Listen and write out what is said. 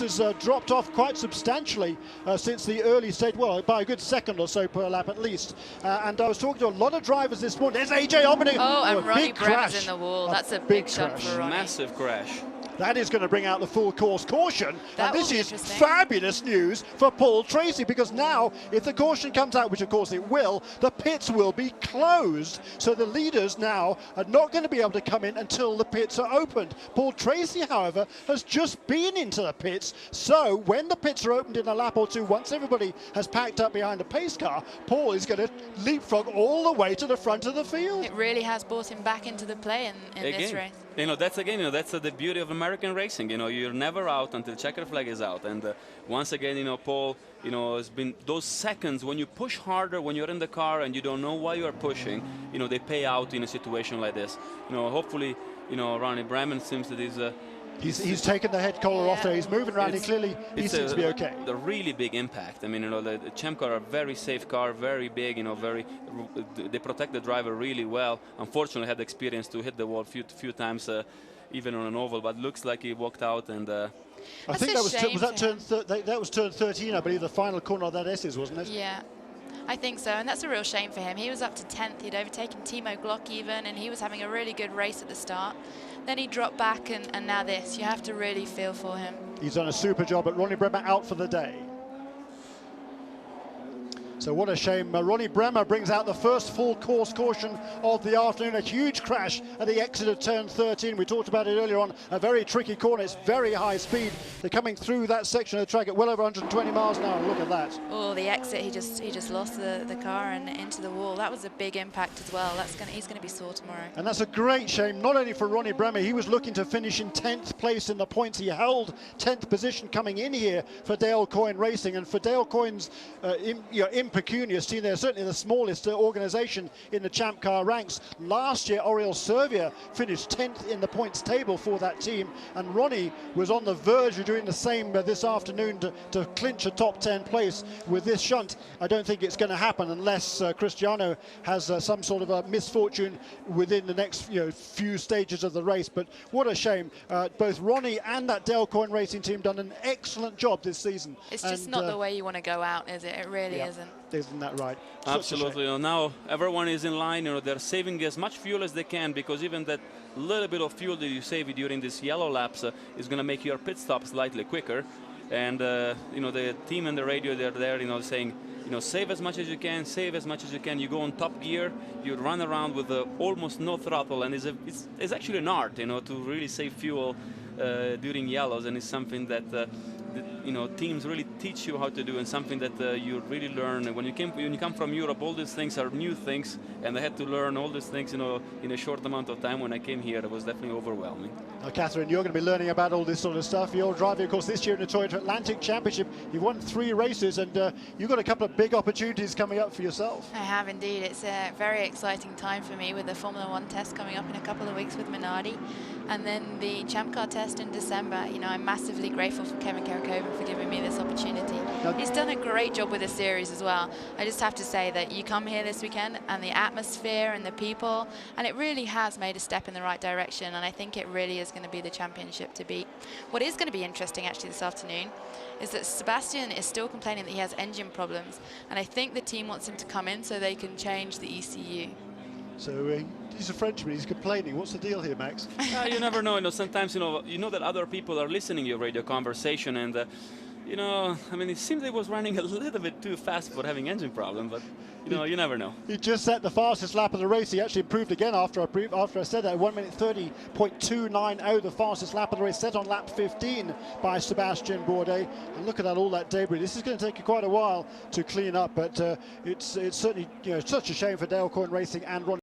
has dropped off quite substantially since the early stage, well, by a good second or so per lap at least. And I was talking to a lot of drivers this morning. There's AJ opening. Oh, and Ronnie big Bremer's crash. in the wall. That's a big shot for Ronnie. Massive crash. That is going to bring out the full course caution. That And this will be is interesting. fabulous news for Paul Tracy, because now, if the caution comes out, which of course it will, the pits will be closed. So the leaders now are not going to be able to come in until the pits are opened. Paul Tracy, however, has just been into the pits. So when the pits are opened in a lap or two, once everybody has packed up behind a pace car, Paul is going to leapfrog all the way to the front of the field. It really has brought him back into the play in this race. That's the beauty of American racing. You're never out until checker flag is out. And once again, Paul, has been those seconds when you push harder when you're in the car and you don't know why you're pushing. They pay out in a situation like this. Hopefully, Ronnie Bremer seems that He's taken the head collar off there. He's moving around. Clearly, he seems to be okay. A really big impact. I mean, the Champ car are a very safe car, very big. They protect the driver really well. Unfortunately, had the experience to hit the wall few times, even on an oval. But looks like he walked out and. I think that was turn 13, I believe, the final corner of that S's, wasn't it? Yeah. I think so, and that's a real shame for him. He was up to 10th, he'd overtaken Timo Glock even, and he was having a really good race at the start. Then he dropped back, and now this. You have to really feel for him. He's done a super job, but Ronnie Bremer out for the day. So what a shame. Ronnie Bremer brings out the first full course caution of the afternoon. A huge crash at the exit of turn 13. We talked about it earlier on. A very tricky corner. It's very high speed. They're coming through that section of the track at well over 120 miles an hour. Look at that. Oh, the exit. He just lost the car and into the wall. That was a big impact as well. He's going to be sore tomorrow. And that's a great shame, not only for Ronnie Bremer. He was looking to finish in 10th place in the points. He held 10th position coming in here for Dale Coyne Racing. And for Dale Coyne's impecunious team, they're certainly the smallest organisation in the Champ Car ranks. Last year, Oriol Servia finished 10th in the points table for that team, and Ronnie was on the verge of doing the same this afternoon to clinch a top 10 place with this shunt. I don't think it's going to happen unless Cristiano has some sort of a misfortune within the next few stages of the race. But what a shame. Both Ronnie and that Dale Coyne Racing team done an excellent job this season. It's just not the way you want to go out, is it? It really isn't. Isn't that right? Absolutely. Now everyone is in line. They're saving as much fuel as they can, because even that little bit of fuel that you save during this yellow laps is going to make your pit stop slightly quicker. And the team and the radio, they're there, saying, save as much as you can, save as much as you can. You go on top gear, you run around with almost no throttle, and it's actually an art, to really save fuel during yellows, and it's something that teams really teach you how to do, and something that you really learn. When you come from Europe, all these things are new things, and I had to learn all these things, in a short amount of time. When I came here, it was definitely overwhelming. Now, Catherine, you're going to be learning about all this sort of stuff. You're driving, of course, this year in the Toyota Atlantic Championship. You've won 3 races, and you've got a couple of big opportunities coming up for yourself. I have indeed. It's a very exciting time for me, with the Formula 1 test coming up in a couple of weeks with Minardi, and then the Champ Car test in December. I'm massively grateful for Kevin Karakoven for giving me this opportunity. He's done a great job with the series as well. I just have to say that you come here this weekend, and the atmosphere and the people, and it really has made a step in the right direction, and I think it really is going to be the championship to beat. What is going to be interesting actually this afternoon is that Sebastian is still complaining that he has engine problems, and I think the team wants him to come in so they can change the ECU. So he's a Frenchman, he's complaining. What's the deal here, Max? You never know. Sometimes you know that other people are listening to your radio conversation, and I mean, it seems he was running a little bit too fast for having engine problem, but you never know. He just set the fastest lap of the race. He actually improved again after I said that. 1:30.290, the fastest lap of the race, set on lap 15 by Sebastian Bourdais. And look at that, all that debris. This is going to take quite a while to clean up, but it's certainly such a shame for Dale Coyne Racing and Ronnie.